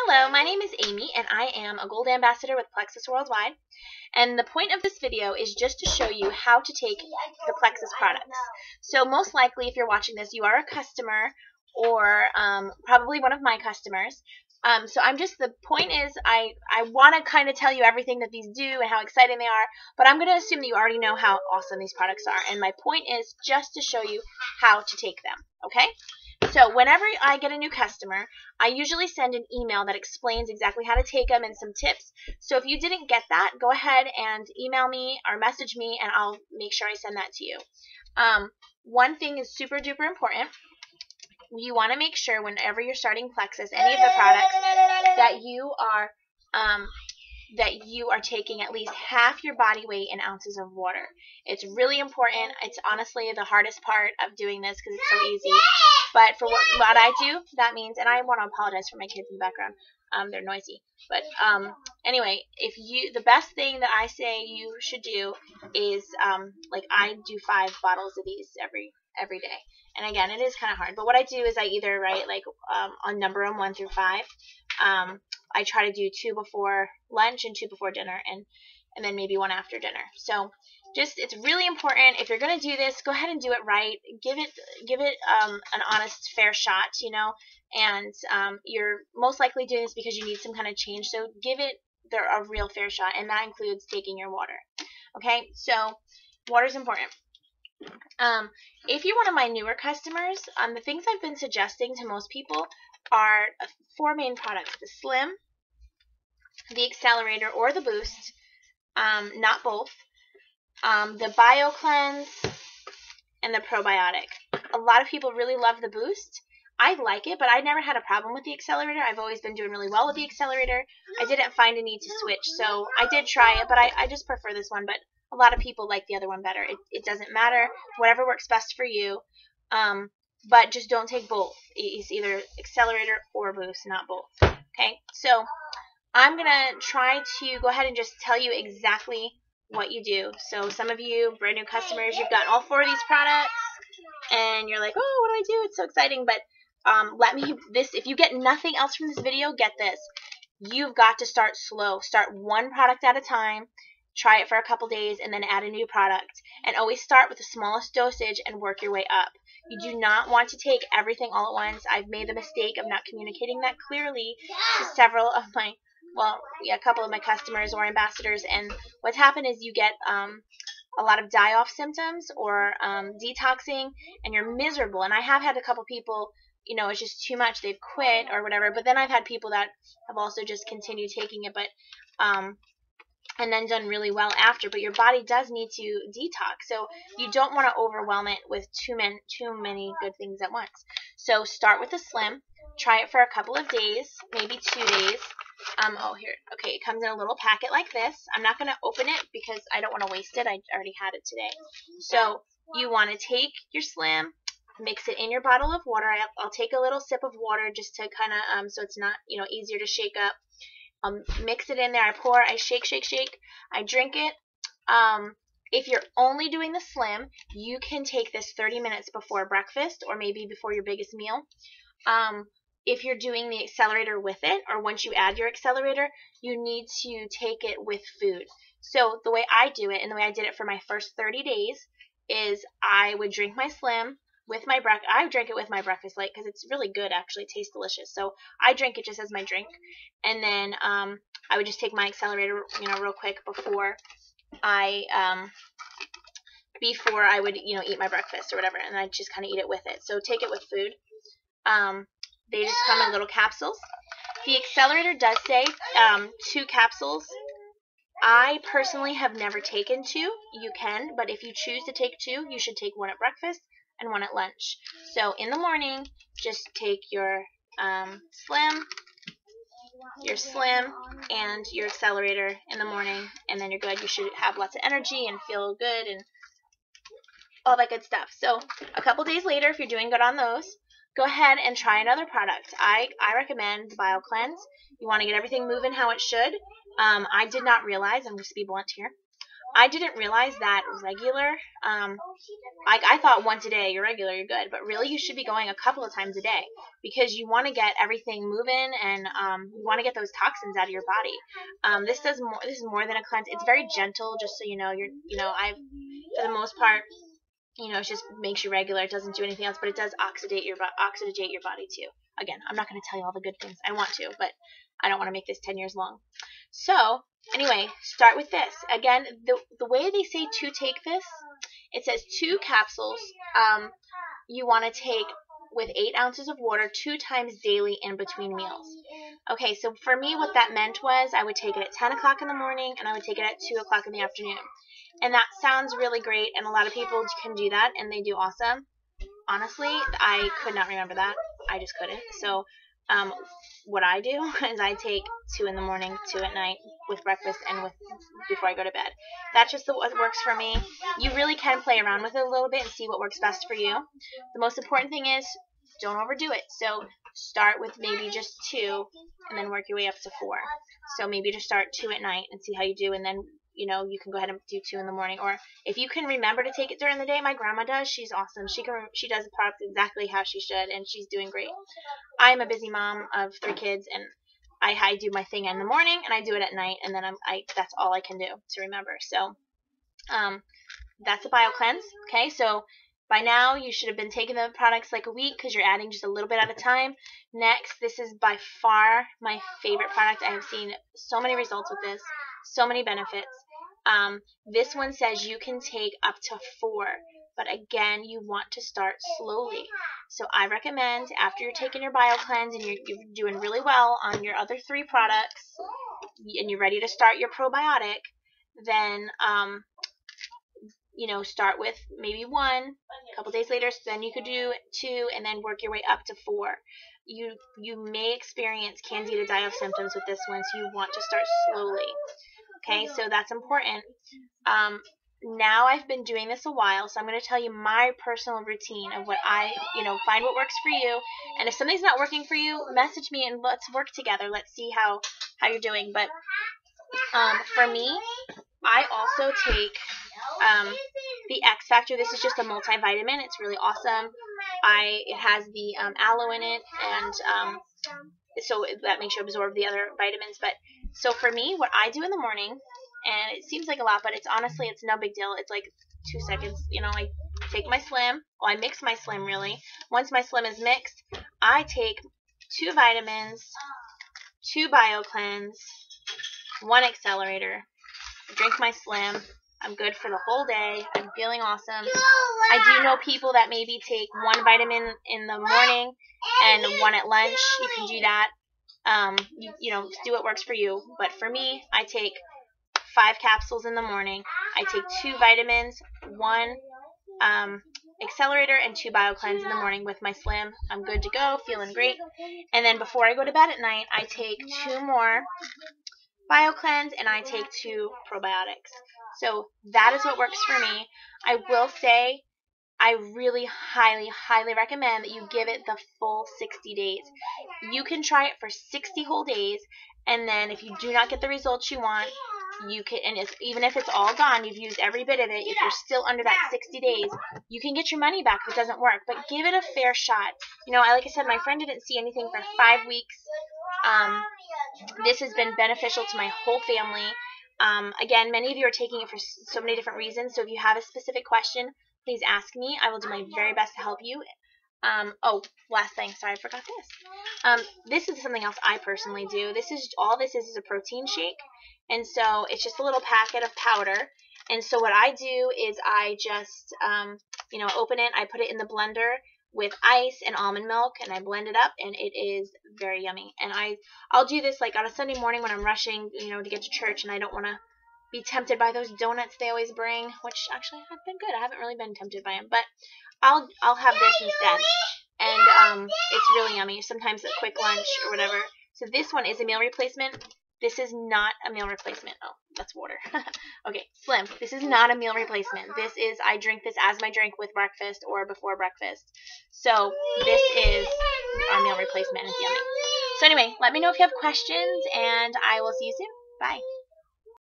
Hello, my name is Amy and I am a Gold Ambassador with Plexus Worldwide. And the point of this video is just to show you how to take the Plexus products. So most likely if you're watching this, you are a customer or probably one of my customers. The point is I want to kind of tell you everything that these do and how exciting they are, but I'm going to assume that you already know how awesome these products are. And my point is just to show you how to take them, okay? So whenever I get a new customer, I usually send an email that explains exactly how to take them and some tips. So if you didn't get that, go ahead and email me or message me and I'll make sure I send that to you. One thing is super duper important. You want to make sure whenever you're starting Plexus, any of the products, that you are taking at least half your body weight in ounces of water. It's really important. It's honestly the hardest part of doing this because it's so easy. But for what I do, that means, and I want to apologize for my kids in the background. They're noisy. But anyway, the best thing that I say you should do is like I do 5 bottles of these every day. And again, it is kind of hard. But what I do is I either write like on number them 1 through 5. I try to do 2 before lunch and 2 before dinner, and then maybe 1 after dinner. So it's really important. If you're going to do this, go ahead and do it right. Give it an honest, fair shot, you know. And you're most likely doing this because you need some kind of change. So give it a real fair shot, and that includes taking your water. Okay, so water is important. If you're one of my newer customers, the things I've been suggesting to most people are 4 main products: the Slim, the Accelerator or the Boost, not both, the Bio Cleanse, and the Probiotic. A lot of people really love the Boost. I like it, but I never had a problem with the Accelerator. I've always been doing really well with the Accelerator. I didn't find a need to switch, so I did try it, but I just prefer this one. But a lot of people like the other one better. It doesn't matter. Whatever works best for you. But just don't take both. It's either Accelerator or Boost, not both. Okay, so I'm going to try to go ahead and just tell you exactly what you do. So some of you brand new customers, you've gotten all 4 of these products and you're like, oh, what do I do? It's so exciting. But if you get nothing else from this video, get this. You've got to start slow. Start 1 product at a time. Try it for a couple days and then add a new product. And always start with the smallest dosage and work your way up. You do not want to take everything all at once. I've made the mistake of not communicating that clearly to several of my, a couple of my customers or ambassadors. And what's happened is you get a lot of die-off symptoms or detoxing, and you're miserable. And I have had a couple people, you know, it's just too much. They've quit or whatever. But then I've had people that have also just continued taking it, but and then done really well after. But your body does need to detox, so you don't want to overwhelm it with too many good things at once. So start with the Slim. Try it for a couple of days, maybe 2 days. Here, okay, it comes in a little packet like this. I'm not going to open it because I don't want to waste it. I already had it today. So you want to take your Slim, mix it in your bottle of water. I'll take a little sip of water just to kind of so it's not, you know, easier to shake up. Mix it in there. I pour, I shake, I drink it. If you're only doing the Slim, you can take this 30 minutes before breakfast or maybe before your biggest meal. If you're doing the Accelerator with it, or once you add your Accelerator, you need to take it with food. So the way I do it, and the way I did it for my first 30 days, is I would drink my Slim with my breakfast. I drink it with my breakfast light because it's really good, actually. It tastes delicious. So I drink it just as my drink. And then I would just take my Accelerator, you know, real quick before I would, you know, eat my breakfast or whatever. And I just kind of eat it with it. So take it with food. They just come in little capsules. The Accelerator does say 2 capsules. I personally have never taken 2. You can, but if you choose to take 2, you should take 1 at breakfast and 1 at lunch. So in the morning, just take your Slim and your Accelerator in the morning, and then you're good. You should have lots of energy and feel good and all that good stuff. So a couple days later, if you're doing good on those, go ahead and try another product. I recommend the Bio Cleanse. You want to get everything moving how it should. I did not realize, I'm just to be blunt here, I didn't realize that regular, I thought once a day, you're regular, you're good. But really, you should be going a couple of times a day because you want to get everything moving and you want to get those toxins out of your body. This does more. This is more than a cleanse. It's very gentle, just so you know. For the most part, it just makes you regular. It doesn't do anything else, but it does oxidate your body too. Again, I'm not going to tell you all the good things. I want to, but I don't want to make this 10 years long. So anyway, start with this. Again, the way they say to take this, it says 2 capsules you want to take with 8 ounces of water 2 times daily in between meals. Okay, so for me, what that meant was I would take it at 10 o'clock in the morning and I would take it at 2 o'clock in the afternoon. And that sounds really great, and a lot of people can do that, and they do awesome. Honestly, I could not remember that. I just couldn't. So what I do is I take 2 in the morning, 2 at night with breakfast, and before I go to bed. That's just what works for me. You really can play around with it a little bit and see what works best for you. The most important thing is don't overdo it. So start with maybe just 2 and then work your way up to 4. So maybe just start 2 at night and see how you do, and then you can go ahead and do 2 in the morning. Or if you can remember to take it during the day, my grandma does. She's awesome. She does the product exactly how she should, and she's doing great. I'm a busy mom of 3 kids, and I do my thing in the morning, and I do it at night, and then that's all I can do to remember. So that's a bio cleanse. Okay, so by now you should have been taking the products like a week because you're adding just a little bit at a time. Next, this is by far my favorite product. I have seen so many results with this, so many benefits. This one says you can take up to 4, but again, you want to start slowly. So I recommend after you're taking your bio cleanse and you're doing really well on your other 3 products and you're ready to start your probiotic, then start with maybe 1, a couple days later, so then you could do 2, and then work your way up to 4. You may experience Candida diet symptoms with this one, so you want to start slowly. Okay, so that's important. Now I've been doing this a while, so I'm going to tell you my personal routine of what I, find what works for you. And if something's not working for you, message me and let's work together. Let's see how you're doing. But for me, I also take the X Factor. This is just a multivitamin. It's really awesome. It has the aloe in it, and so that makes you absorb the other vitamins. But so for me, what I do in the morning, and it seems like a lot, but it's no big deal. It's like 2 seconds. I take my Slim. Well, I mix my Slim, really. Once my Slim is mixed, I take 2 vitamins, 2 BioCleanse, 1 Accelerator. I drink my Slim. I'm good for the whole day. I'm feeling awesome. I do know people that maybe take 1 vitamin in the morning and 1 at lunch. You can do that. Do what works for you. But for me, I take 5 capsules in the morning. I take 2 vitamins, 1 Accelerator, and 2 BioCleanse in the morning with my Slim. I'm good to go, feeling great. And then before I go to bed at night, I take 2 more BioCleanse and I take 2 probiotics. So that is what works for me. I will say I really highly, highly recommend that you give it the full 60 days. You can try it for 60 whole days, and then if you do not get the results you want, you can, and even if it's all gone, you've used every bit of it, if you're still under that 60 days, you can get your money back if it doesn't work. But give it a fair shot. Like I said, my friend didn't see anything for 5 weeks. This has been beneficial to my whole family. Again, many of you are taking it for so many different reasons, so if you have a specific question, please ask me. I will do my very best to help you. Last thing. Sorry, I forgot this. This is something else I personally do. This is a protein shake, and so it's just a little packet of powder. And so what I do is I just, open it. I put it in the blender with ice and almond milk, and I blend it up, and it is very yummy. And I'll do this like on a Sunday morning when I'm rushing, to get to church, and I don't want to be tempted by those donuts they always bring, which actually have been good. I haven't really been tempted by them, but I'll have this instead. And it's really yummy. Sometimes a quick lunch or whatever. So this one is a meal replacement. This is not a meal replacement. Oh, that's water. Okay, Slim. This is not a meal replacement. I drink this as my drink with breakfast or before breakfast. So this is our meal replacement. It's yummy. So anyway, let me know if you have questions, and I will see you soon. Bye.